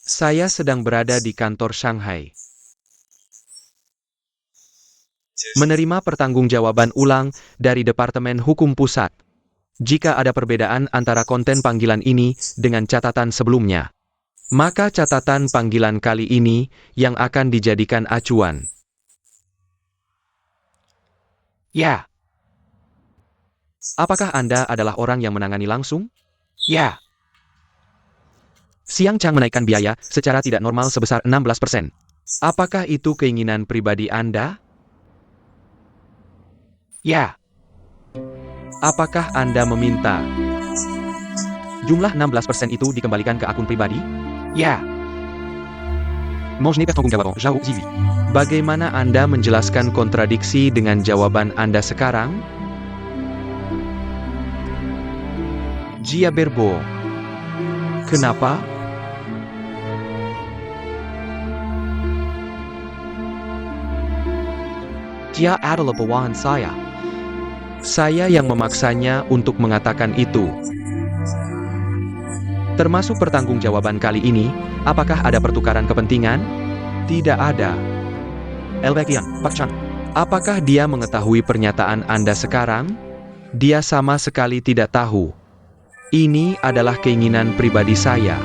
Saya sedang berada di kantor Shanghai. Menerima pertanggungjawaban ulang dari Departemen Hukum Pusat. Jika ada perbedaan antara konten panggilan ini dengan catatan sebelumnya, maka catatan panggilan kali ini yang akan dijadikan acuan. Ya, Apakah Anda adalah orang yang menangani langsung? ya, Siang Chang menaikkan biaya secara tidak normal sebesar 16%. Apakah itu keinginan pribadi Anda? ya, Apakah Anda meminta jumlah 16% itu dikembalikan ke akun pribadi? ya. Bagaimana Anda menjelaskan kontradiksi dengan jawaban Anda sekarang? Jia Berbo. Kenapa? Dia adalah bawahan saya. Saya yang memaksanya untuk mengatakan itu. Termasuk pertanggungjawaban kali ini, apakah ada pertukaran kepentingan? Tidak ada. Elbekian, Pak Chan. Apakah dia mengetahui pernyataan Anda sekarang? Dia sama sekali tidak tahu. Ini adalah keinginan pribadi saya.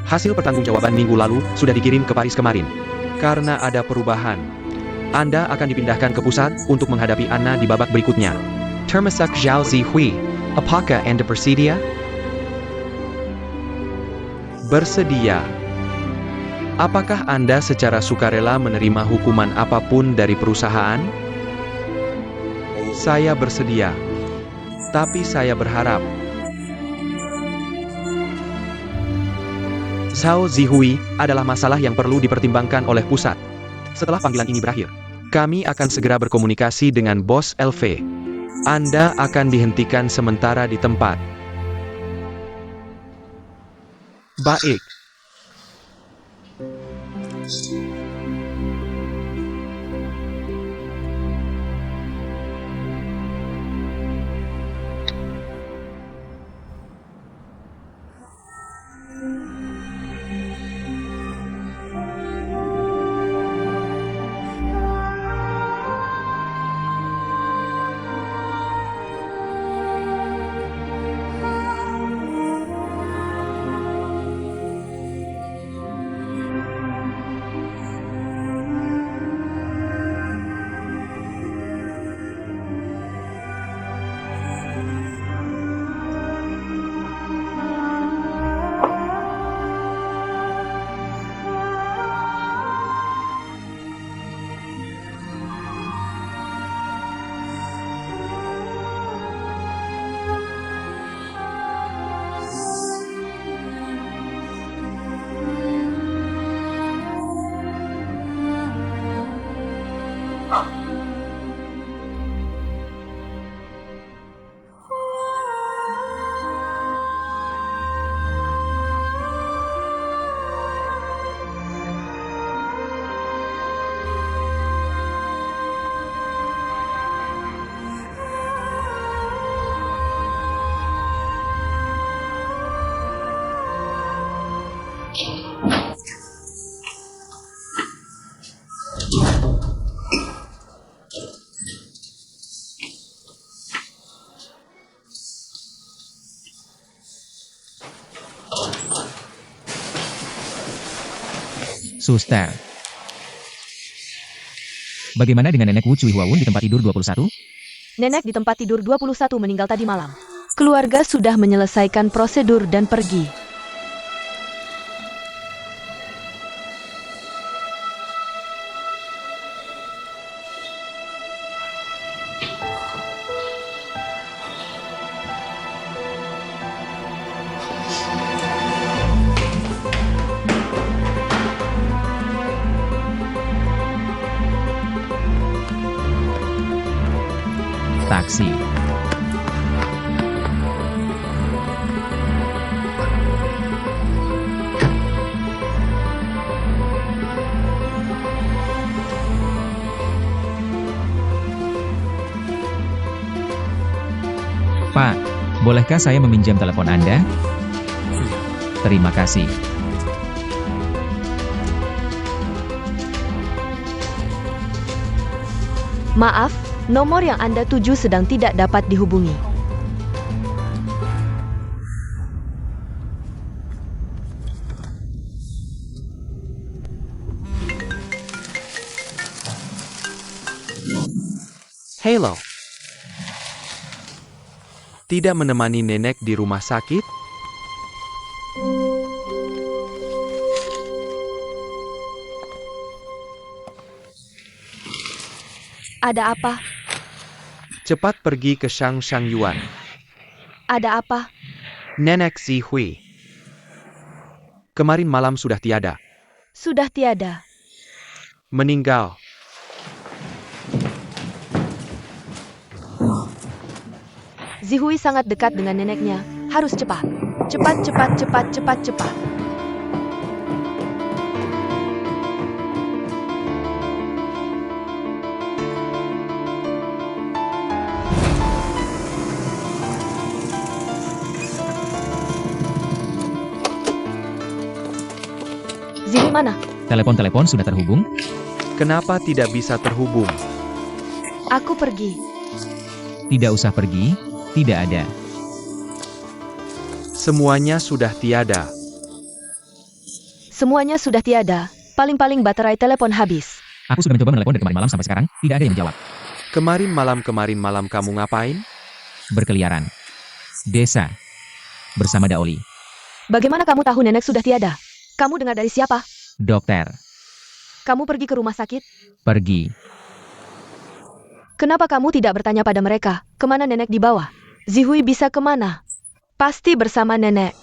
Hasil pertanggungjawaban minggu lalu sudah dikirim ke Paris kemarin. Karena ada perubahan, Anda akan dipindahkan ke pusat untuk menghadapi Anna di babak berikutnya. Termasuk Zhao Zihui. Apakah Anda bersedia? Bersedia. Apakah Anda secara sukarela menerima hukuman apapun dari perusahaan? Saya bersedia. Tapi saya berharap Zhao Zihui adalah masalah yang perlu dipertimbangkan oleh pusat. Setelah panggilan ini berakhir, kami akan segera berkomunikasi dengan bos LV. Anda akan dihentikan sementara di tempat. Baik. Suster. Bagaimana dengan nenek Wu Cui Huawun di tempat tidur 21? Nenek di tempat tidur 21 meninggal tadi malam. Keluarga sudah menyelesaikan prosedur dan pergi. Taksi. Pak, bolehkah saya meminjam telepon Anda? Terima kasih. Maaf, nomor yang Anda tuju sedang tidak dapat dihubungi. Halo. Tidak menemani nenek di rumah sakit? Ada apa? Cepat pergi ke Shang Yuan. Ada apa? Nenek Zihui. Kemarin malam sudah tiada. Sudah tiada. Meninggal. Zihui sangat dekat dengan neneknya. Harus cepat. Cepat, cepat, cepat, cepat, cepat. Zihui mana? Telepon-telepon sudah terhubung? Kenapa tidak bisa terhubung? Aku pergi. Tidak usah pergi, tidak ada. Semuanya sudah tiada. Semuanya sudah tiada. Paling-paling baterai telepon habis. Aku sudah mencoba menelepon dari kemarin malam sampai sekarang, tidak ada yang menjawab. Kemarin malam kamu ngapain? Berkeliaran. Desa. Bersama Daoli. Bagaimana kamu tahu nenek sudah tiada? Kamu dengar dari siapa? Dokter. Kamu pergi ke rumah sakit? Pergi. Kenapa kamu tidak bertanya pada mereka, kemana nenek dibawa? Zihui bisa kemana? Pasti bersama nenek.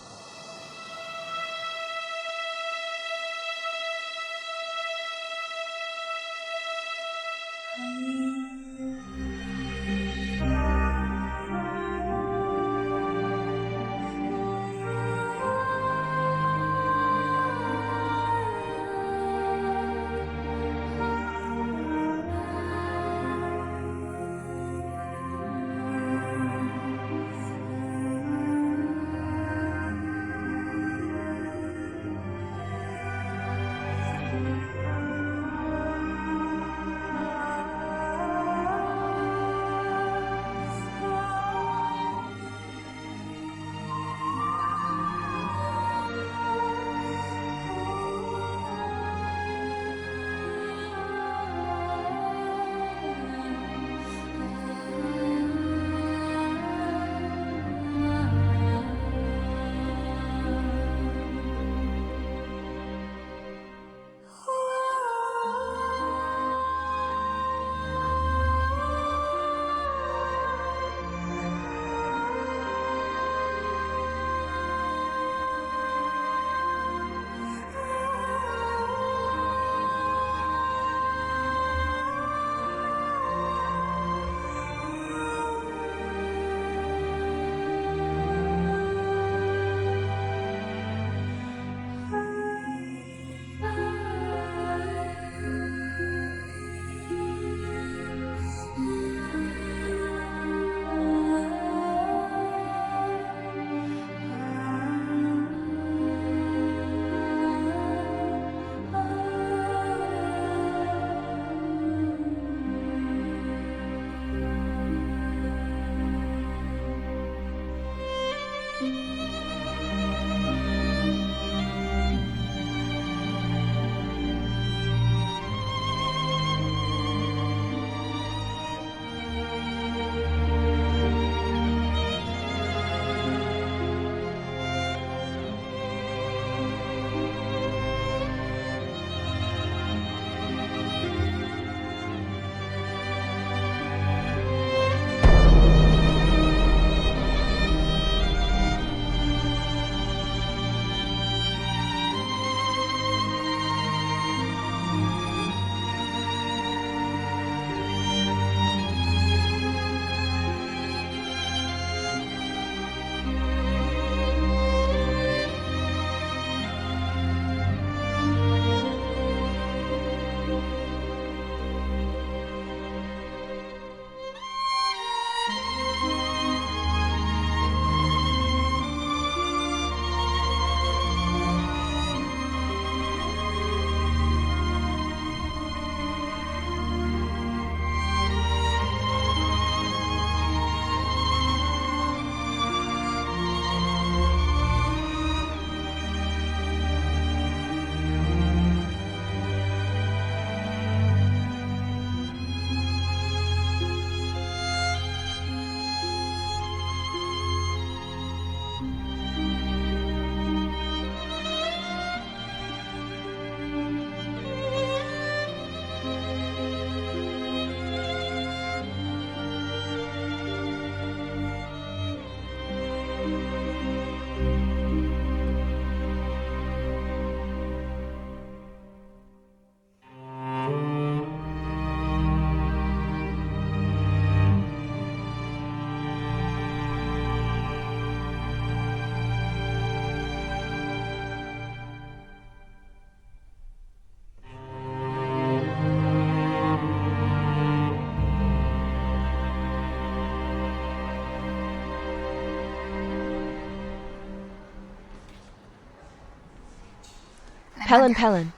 Helen.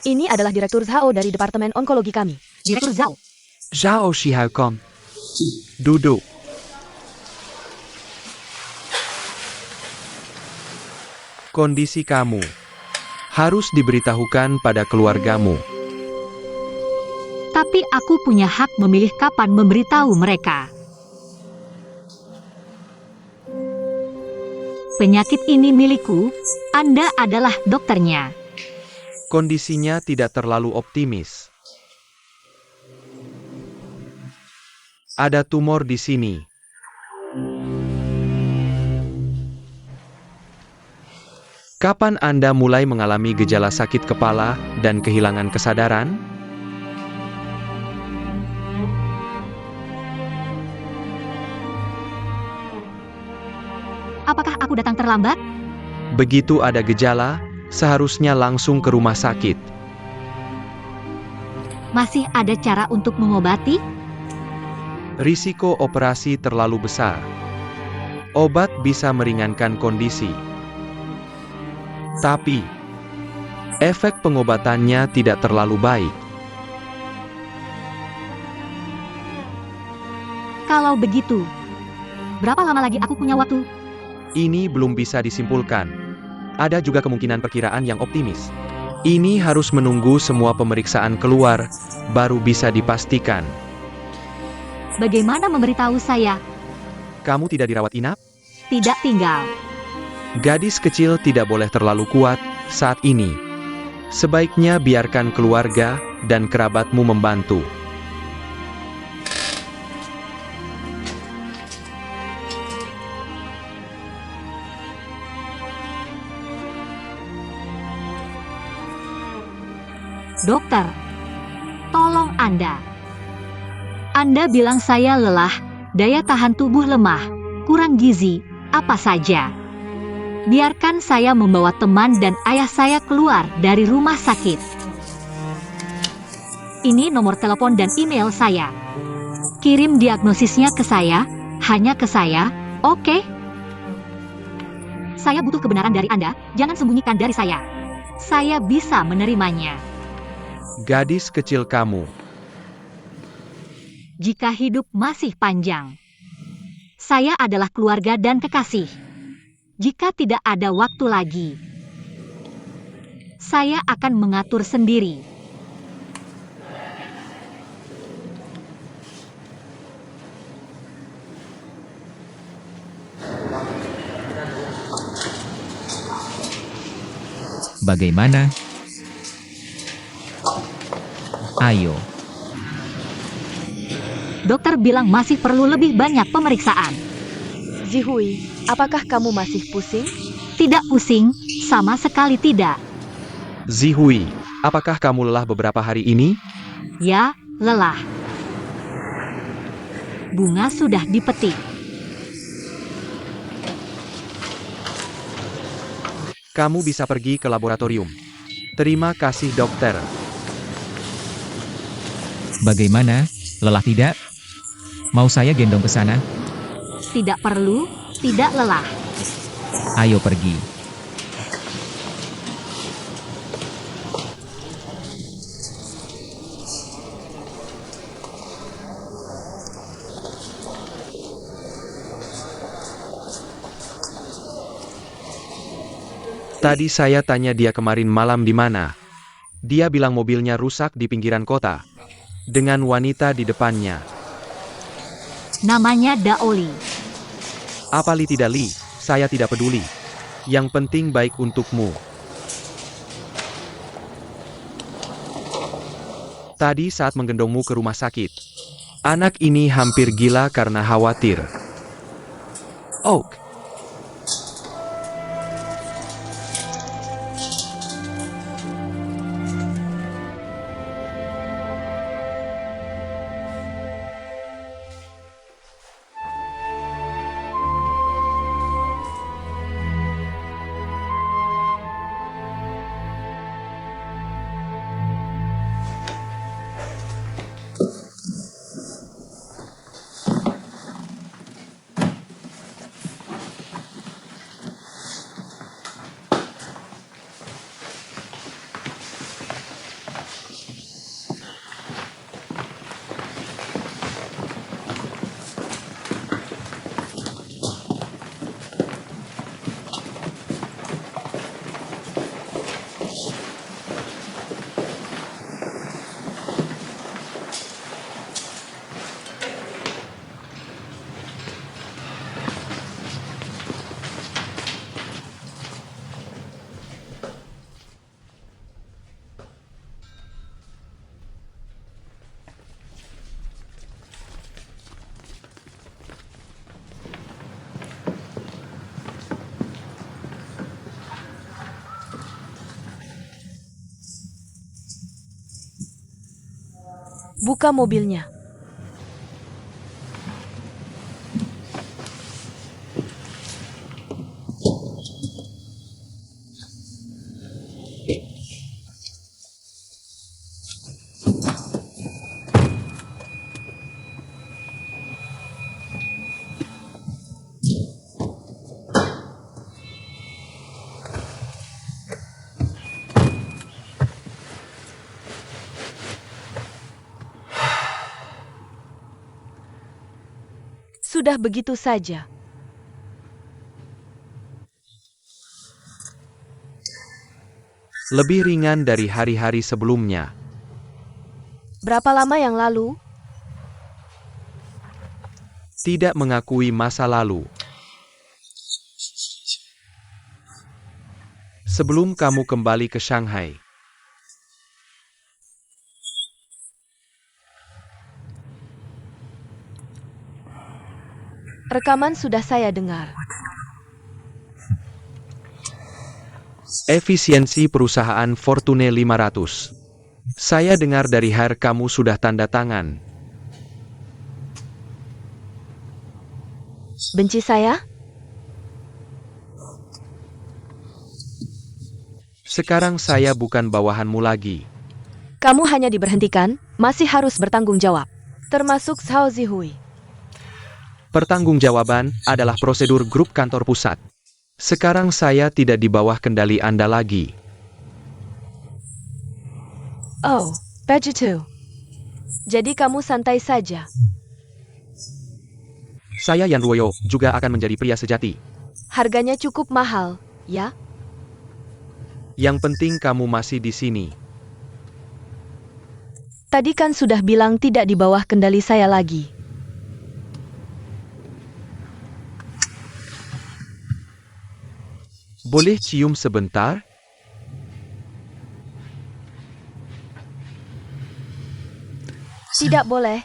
Ini adalah Direktur Zhao dari Departemen Onkologi kami. Direktur Zhao. Zhao Xiaokong. Duduk. Kondisi kamu harus diberitahukan pada keluargamu. Tapi aku punya hak memilih kapan memberitahu mereka. Penyakit ini milikku, Anda adalah dokternya. Kondisinya tidak terlalu optimis. Ada tumor di sini. Kapan Anda mulai mengalami gejala sakit kepala dan kehilangan kesadaran? Apakah aku datang terlambat? Begitu ada gejala, seharusnya langsung ke rumah sakit. Masih ada cara untuk mengobati? Risiko operasi terlalu besar. Obat bisa meringankan kondisi. Tapi, efek pengobatannya tidak terlalu baik. Kalau begitu, berapa lama lagi aku punya waktu? Ini belum bisa disimpulkan. Ada juga kemungkinan perkiraan yang optimis. Ini harus menunggu semua pemeriksaan keluar, baru bisa dipastikan. Bagaimana memberitahu saya? Kamu tidak dirawat inap? Tidak tinggal. Gadis kecil tidak boleh terlalu kuat saat ini. Sebaiknya biarkan keluarga dan kerabatmu membantu. Dokter, tolong Anda. Anda bilang saya lelah, daya tahan tubuh lemah, kurang gizi, apa saja. Biarkan saya membawa teman dan ayah saya keluar dari rumah sakit. Ini nomor telepon dan email saya. Kirim diagnosisnya ke saya, hanya ke saya, oke? Saya butuh kebenaran dari Anda, jangan sembunyikan dari saya. Saya bisa menerimanya. Gadis kecil kamu. Jika hidup masih panjang. Saya adalah keluarga dan kekasih. Jika tidak ada waktu lagi, saya akan mengatur sendiri. Bagaimana? Ayo. Dokter bilang masih perlu lebih banyak pemeriksaan. Zihui, apakah kamu masih pusing? Tidak pusing, sama sekali tidak. Zihui, apakah kamu lelah beberapa hari ini? Ya, lelah. Bunga sudah dipetik. Kamu bisa pergi ke laboratorium. Terima kasih dokter. Bagaimana? Lelah tidak? Mau saya gendong ke sana? Tidak perlu, tidak lelah. Ayo pergi. Tadi saya tanya dia kemarin malam di mana. Dia bilang mobilnya rusak di pinggiran kota. Dengan wanita di depannya. Namanya Daoli. Apa li tidak li, saya tidak peduli. Yang penting baik untukmu. Tadi saat menggendongmu ke rumah sakit. Anak ini hampir gila karena khawatir. Oak. Buka mobilnya. Sudah begitu saja. Lebih ringan dari hari-hari sebelumnya. Berapa lama yang lalu? Tidak mengakui masa lalu. Sebelum kamu kembali ke Shanghai. Rekaman sudah saya dengar. Efisiensi perusahaan Fortune 500. Saya dengar dari HR kamu sudah tanda tangan. Benci saya? Sekarang saya bukan bawahanmu lagi. Kamu hanya diberhentikan, masih harus bertanggung jawab. Termasuk Zhao Zihui. Pertanggungjawaban adalah prosedur grup kantor pusat. Sekarang saya tidak di bawah kendali Anda lagi. Oh, begitu. Jadi kamu santai saja. Saya Yan Ruoyo juga akan menjadi pria sejati. Harganya cukup mahal, ya? Yang penting kamu masih di sini. Tadi kan sudah bilang tidak di bawah kendali saya lagi. Boleh cium sebentar? Tidak boleh.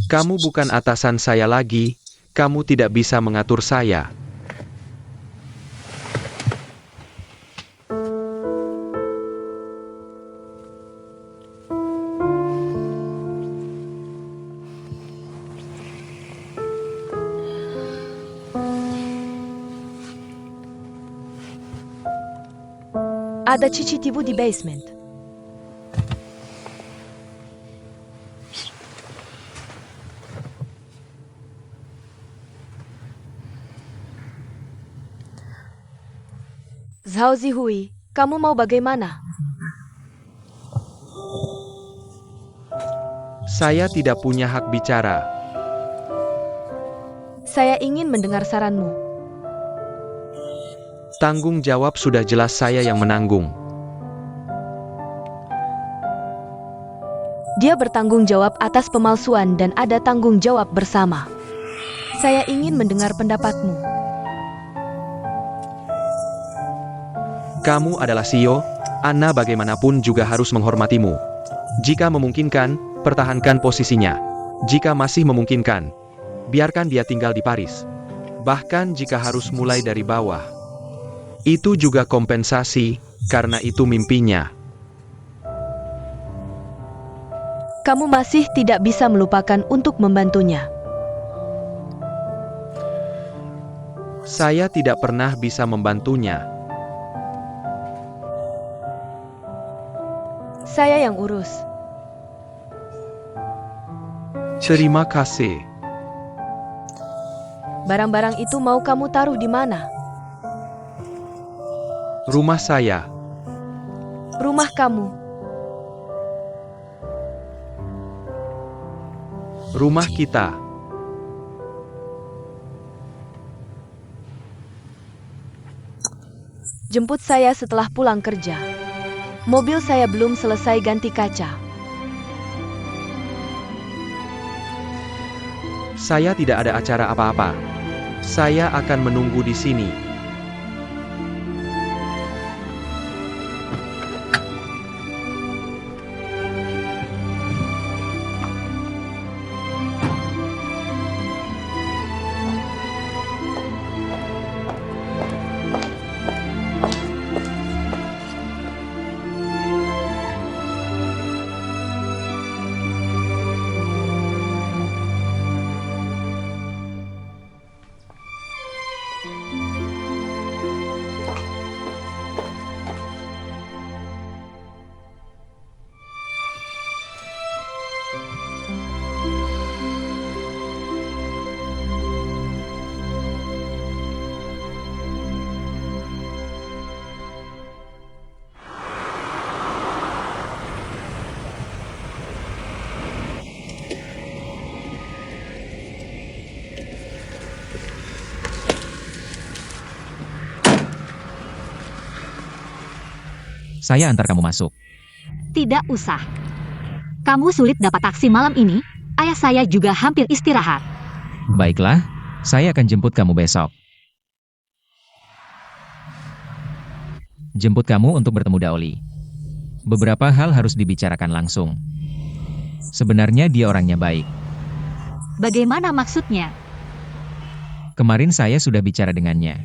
Kamu bukan atasan saya lagi, kamu tidak bisa mengatur saya. Ada CCTV di basement. Zhao Zihui, kamu mau bagaimana? Saya tidak punya hak bicara. Saya ingin mendengar saranmu. Tanggung jawab sudah jelas saya yang menanggung. Dia bertanggung jawab atas pemalsuan dan ada tanggung jawab bersama. Saya ingin mendengar pendapatmu. Kamu adalah CEO, Anna bagaimanapun juga harus menghormatimu. Jika memungkinkan, pertahankan posisinya. Jika masih memungkinkan, biarkan dia tinggal di Paris. Bahkan jika harus mulai dari bawah. Itu juga kompensasi, karena itu mimpinya. Kamu masih tidak bisa melupakan untuk membantunya. Saya tidak pernah bisa membantunya. Saya yang urus. Terima kasih. Barang-barang itu mau kamu taruh di mana? Rumah saya. Rumah kamu. Rumah kita. Jemput saya setelah pulang kerja. Mobil saya belum selesai ganti kaca. Saya tidak ada acara apa-apa. Saya akan menunggu di sini. Saya antar kamu masuk. Tidak usah. Kamu sulit dapat taksi malam ini. Ayah saya juga hampir istirahat. Baiklah, saya akan jemput kamu besok. Jemput kamu untuk bertemu Daoli. Beberapa hal harus dibicarakan langsung. Sebenarnya dia orangnya baik. Bagaimana maksudnya? Kemarin saya sudah bicara dengannya.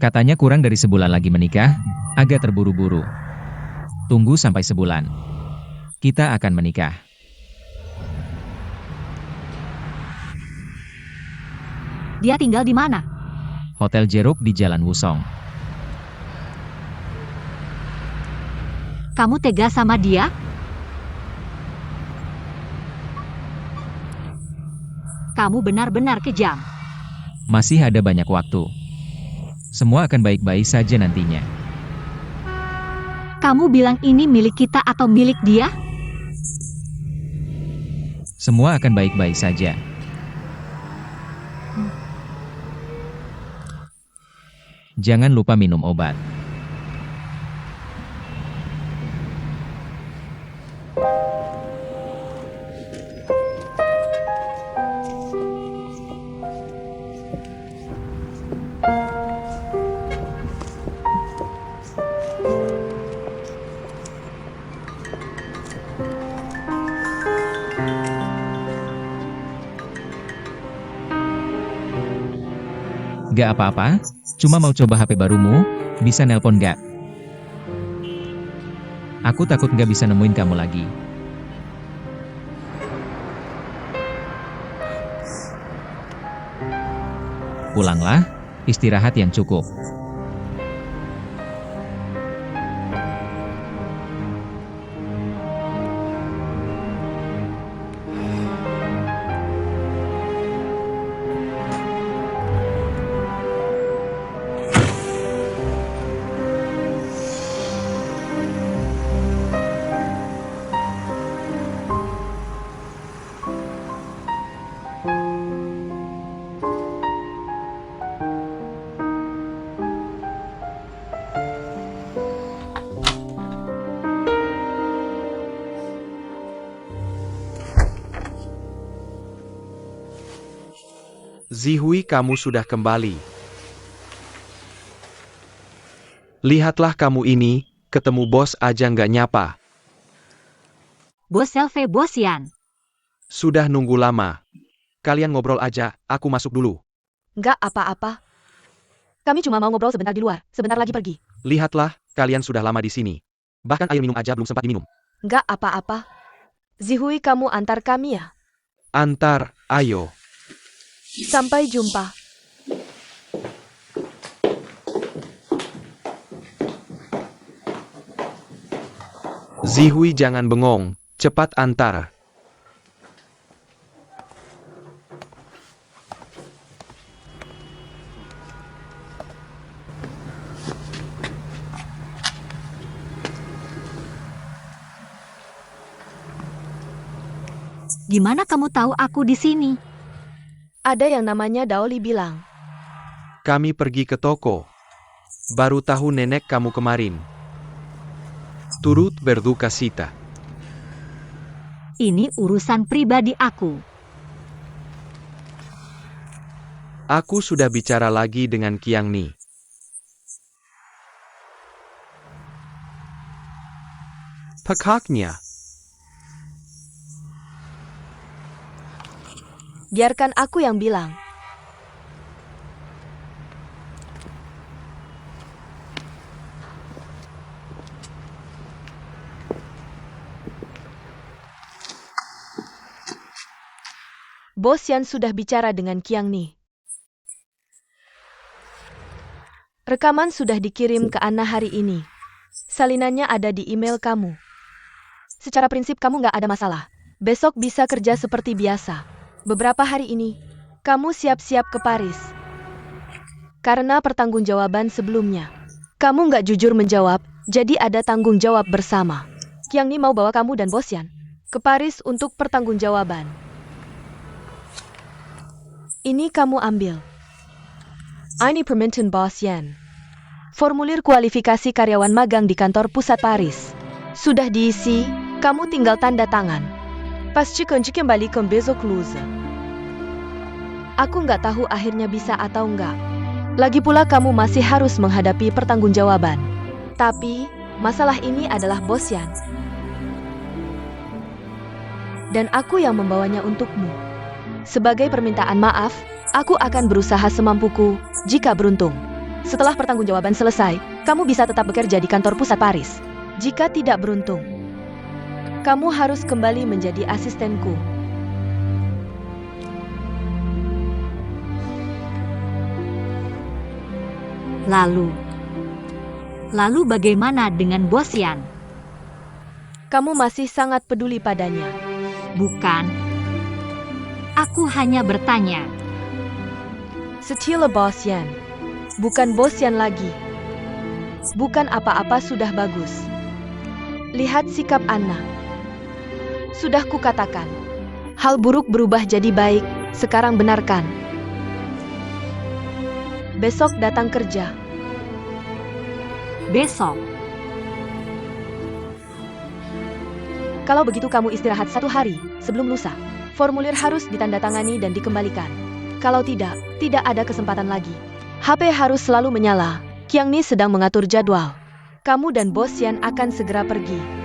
Katanya kurang dari sebulan lagi menikah, agak terburu-buru. Tunggu sampai sebulan. Kita akan menikah. Dia tinggal di mana? Hotel Jeruk di Jalan Wusong. Kamu tega sama dia? Kamu benar-benar kejam. Masih ada banyak waktu. Semua akan baik-baik saja nantinya. Kamu bilang ini milik kita atau milik dia? Semua akan baik-baik saja. Jangan lupa minum obat. Gak apa-apa, cuma mau coba HP barumu, bisa nelpon gak? Aku takut gak bisa nemuin kamu lagi. Pulanglah, istirahat yang cukup. Zihui, kamu sudah kembali. Lihatlah kamu ini, ketemu bos aja nggak nyapa. Bos Selve Bosian. Sudah nunggu lama. Kalian ngobrol aja, aku masuk dulu. Nggak apa-apa. Kami cuma mau ngobrol sebentar di luar, sebentar lagi pergi. Lihatlah, kalian sudah lama di sini. Bahkan air minum aja belum sempat diminum. Nggak apa-apa. Zihui, kamu antar kami ya. Antar, ayo. Sampai jumpa. Zihui, jangan bengong, cepat antar. Gimana kamu tahu aku di sini? Ada yang namanya Daoli bilang. Kami pergi ke toko. Baru tahu nenek kamu kemarin. Turut berduka cita. Ini urusan pribadi aku. Aku sudah bicara lagi dengan Kiang Ni. Pekaknya. Biarkan aku yang bilang. Bos Yan sudah bicara dengan Kiang Ni. Rekaman sudah dikirim ke Anna hari ini. Salinannya ada di email kamu. Secara prinsip kamu nggak ada masalah. Besok bisa kerja seperti biasa. Beberapa hari ini, kamu siap-siap ke Paris. Karena pertanggungjawaban sebelumnya. Kamu nggak jujur menjawab, jadi ada tanggung jawab bersama. Kiang Ni mau bawa kamu dan Bos Yan ke Paris untuk pertanggungjawaban. Ini kamu ambil. Ini permintaan Bos Yan. Formulir kualifikasi karyawan magang di kantor pusat Paris. Sudah diisi, kamu tinggal tanda tangan. Pasti kunci kembali ke besok lusa. Aku nggak tahu akhirnya bisa atau nggak. Lagi pula kamu masih harus menghadapi pertanggungjawaban. Tapi, masalah ini adalah Bos Yan. Dan aku yang membawanya untukmu. Sebagai permintaan maaf, aku akan berusaha semampuku, jika beruntung. Setelah pertanggungjawaban selesai, kamu bisa tetap bekerja di kantor pusat Paris. Jika tidak beruntung, kamu harus kembali menjadi asistenku. Lalu bagaimana dengan Bos Yan? Kamu masih sangat peduli padanya. Bukan. Aku hanya bertanya. Setila Bos Yan. Bukan Bos Yan lagi. Bukan apa-apa sudah bagus. Lihat sikap Anna. Sudah kukatakan. Hal buruk berubah jadi baik, sekarang benarkan. Besok datang kerja. Besok. Kalau begitu kamu istirahat 1 hari sebelum lusa. Formulir harus ditandatangani dan dikembalikan. Kalau tidak, tidak ada kesempatan lagi. HP harus selalu menyala. Kiang Ni sedang mengatur jadwal. Kamu dan Bos Yan akan segera pergi.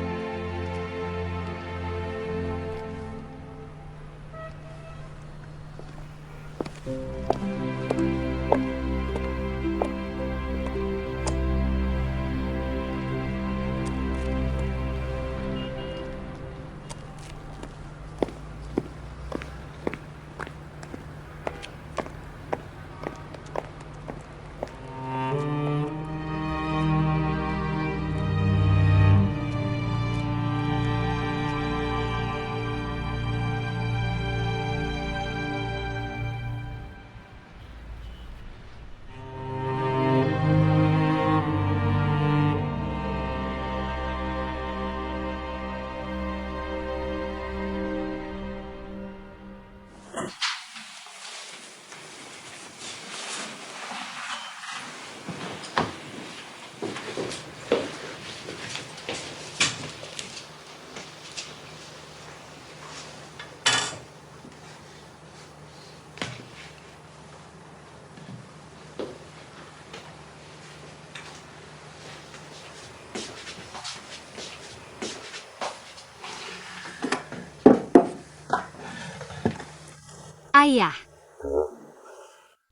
Ayah.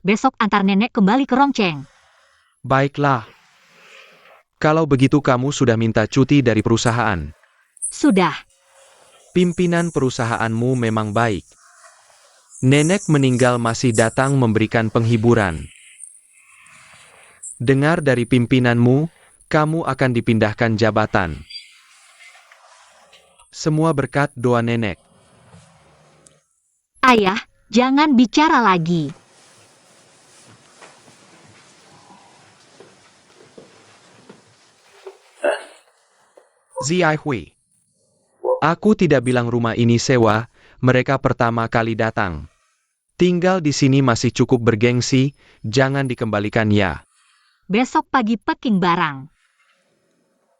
Besok antar nenek kembali ke Rongcheng. Baiklah. Kalau begitu kamu sudah minta cuti dari perusahaan. Sudah. Pimpinan perusahaanmu memang baik. Nenek meninggal masih datang memberikan penghiburan. Dengar dari pimpinanmu, kamu akan dipindahkan jabatan. Semua berkat doa nenek. Ayah, jangan bicara lagi. Ziai Hui. Aku tidak bilang rumah ini sewa, mereka pertama kali datang. Tinggal di sini masih cukup bergengsi, jangan dikembalikan ya. Besok pagi packing barang.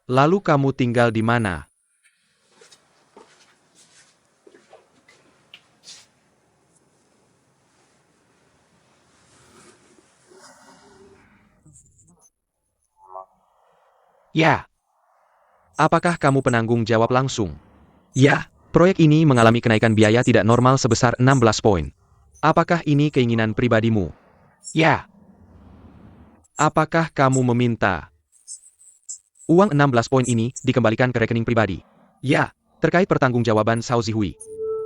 Lalu kamu tinggal di mana? Ya. Apakah kamu penanggung jawab langsung? Ya, proyek ini mengalami kenaikan biaya tidak normal sebesar 16 poin. Apakah ini keinginan pribadimu? Ya. Apakah kamu meminta uang 16 poin ini dikembalikan ke rekening pribadi? Ya, terkait pertanggungjawaban Cao Zihui.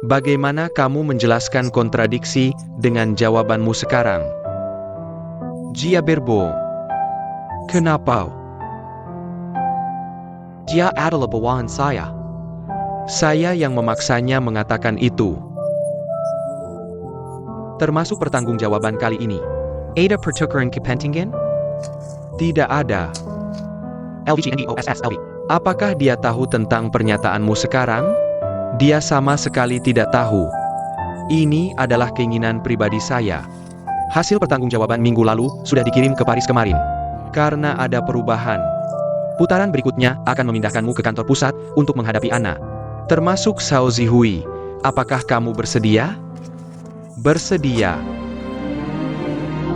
Bagaimana kamu menjelaskan kontradiksi dengan jawabanmu sekarang? Jia Berbo. Kenapa? Dia adalah bawahan saya. Saya yang memaksanya mengatakan itu. Termasuk pertanggungjawaban kali ini. Ada pertukaran kepentingan? Tidak ada. LVGNDOSSLV. Apakah dia tahu tentang pernyataanmu sekarang? Dia sama sekali tidak tahu. Ini adalah keinginan pribadi saya. Hasil pertanggungjawaban minggu lalu sudah dikirim ke Paris kemarin. karena ada perubahan. Putaran berikutnya akan memindahkanmu ke kantor pusat untuk menghadapi Anna, termasuk Xiao Zihui. Apakah kamu bersedia? Bersedia.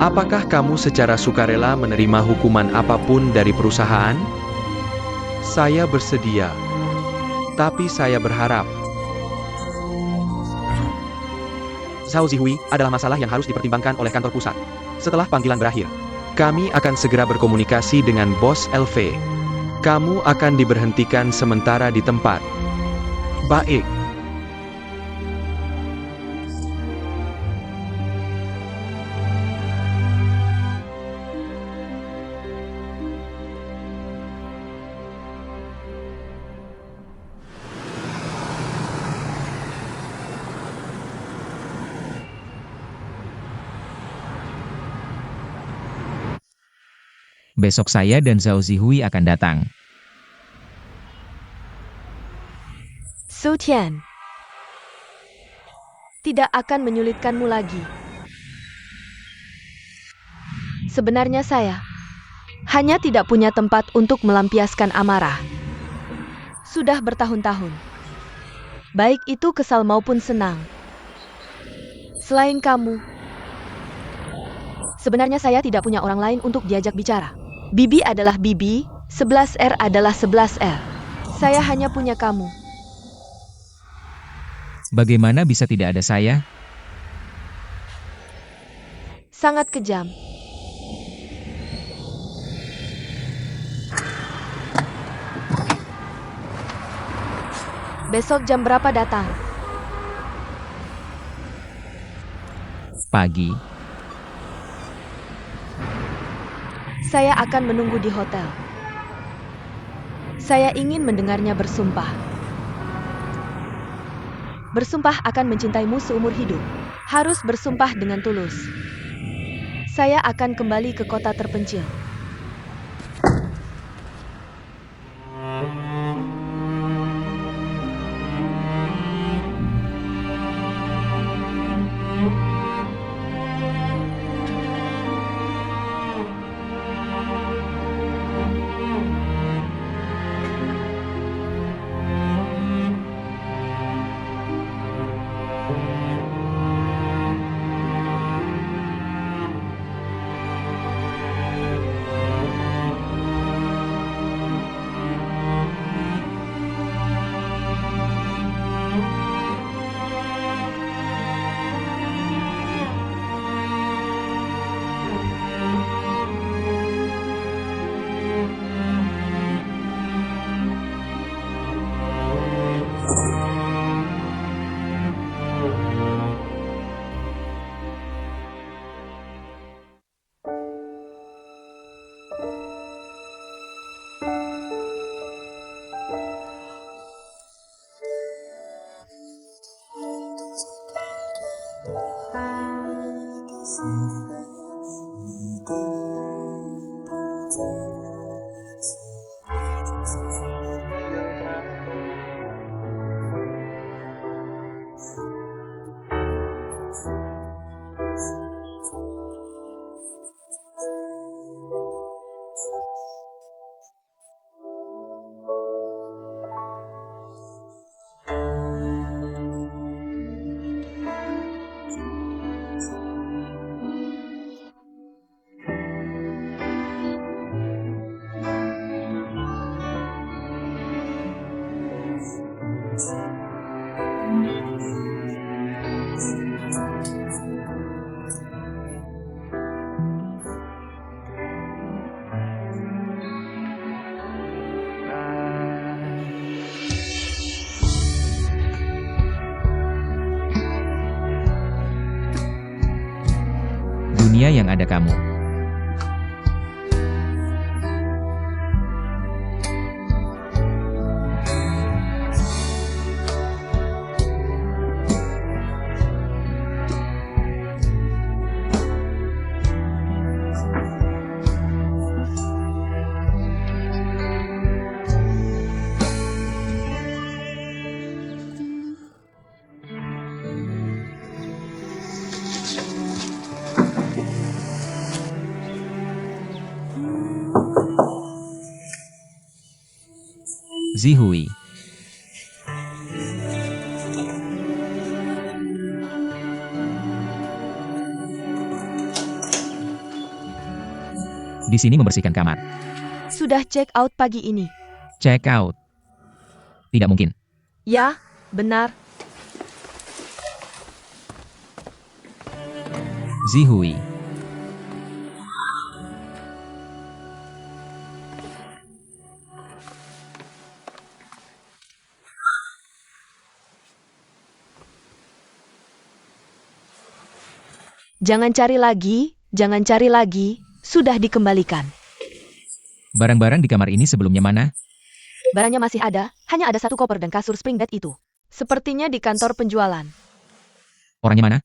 Apakah kamu secara sukarela menerima hukuman apapun dari perusahaan? Saya bersedia. Tapi saya berharap. Xiao Zihui adalah masalah yang harus dipertimbangkan oleh kantor pusat. Setelah panggilan berakhir, kami akan segera berkomunikasi dengan bos LV. Kamu akan diberhentikan sementara di tempat. Baik. Besok saya dan Zhao Zihui akan datang. Su Tian. Tidak akan menyulitkanmu lagi. Sebenarnya saya hanya tidak punya tempat untuk melampiaskan amarah. Sudah bertahun-tahun. Baik itu kesal maupun senang. Selain kamu, sebenarnya saya tidak punya orang lain untuk diajak bicara. Bibi adalah Bibi, 11R adalah 11R. Saya hanya punya kamu. Bagaimana bisa tidak ada saya? Sangat kejam. Besok jam berapa datang? Pagi. Saya akan menunggu di hotel. Saya ingin mendengarnya bersumpah. Bersumpah akan mencintaimu seumur hidup. Harus bersumpah dengan tulus. Saya akan kembali ke kota terpencil. Dunia yang ada kamu. Zihui. Di sini membersihkan kamar. Sudah check out pagi ini. Check out. Tidak mungkin. Ya, benar. Zihui. Jangan cari lagi, sudah dikembalikan. Barang-barang di kamar ini sebelumnya mana? Barangnya masih ada, hanya ada satu koper dan kasur spring bed itu. Sepertinya di kantor penjualan. Orangnya mana?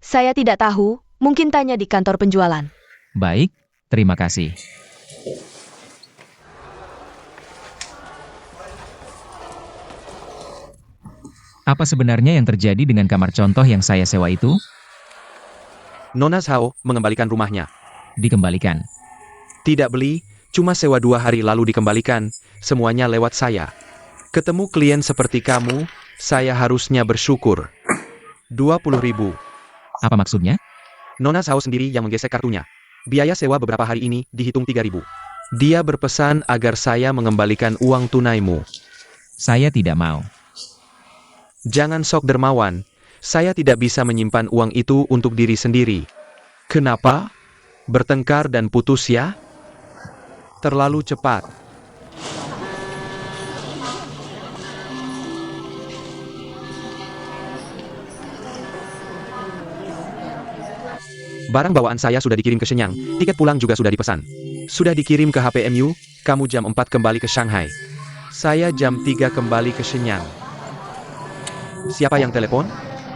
Saya tidak tahu, mungkin tanya di kantor penjualan. Baik, terima kasih. Apa sebenarnya yang terjadi dengan kamar contoh yang saya sewa itu? Nona Zhao mengembalikan rumahnya. Dikembalikan. Tidak beli, cuma sewa 2 hari lalu dikembalikan, semuanya lewat saya. Ketemu klien seperti kamu, saya harusnya bersyukur. 20.000. Apa maksudnya? Nona Zhao sendiri yang menggesek kartunya. Biaya sewa beberapa hari ini dihitung 3.000. Dia berpesan agar saya mengembalikan uang tunaimu. Saya tidak mau. Jangan sok dermawan, saya tidak bisa menyimpan uang itu untuk diri sendiri. Kenapa? Bertengkar dan putus ya? Terlalu cepat. Barang bawaan saya sudah dikirim ke Shenyang, tiket pulang juga sudah dipesan. Sudah dikirim ke HPMU, kamu jam 4 kembali ke Shanghai. Saya jam 3 kembali ke Shenyang. Siapa yang telepon?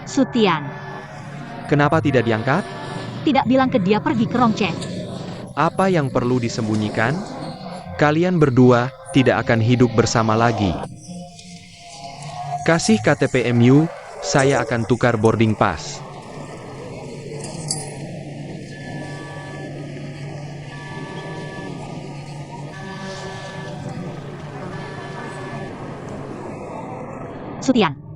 Sutian. Kenapa tidak diangkat? Tidak bilang ke dia pergi ke Rongcheng. Apa yang perlu disembunyikan? Kalian berdua tidak akan hidup bersama lagi. Kasih KTP MU, saya akan tukar boarding pass. Sutian.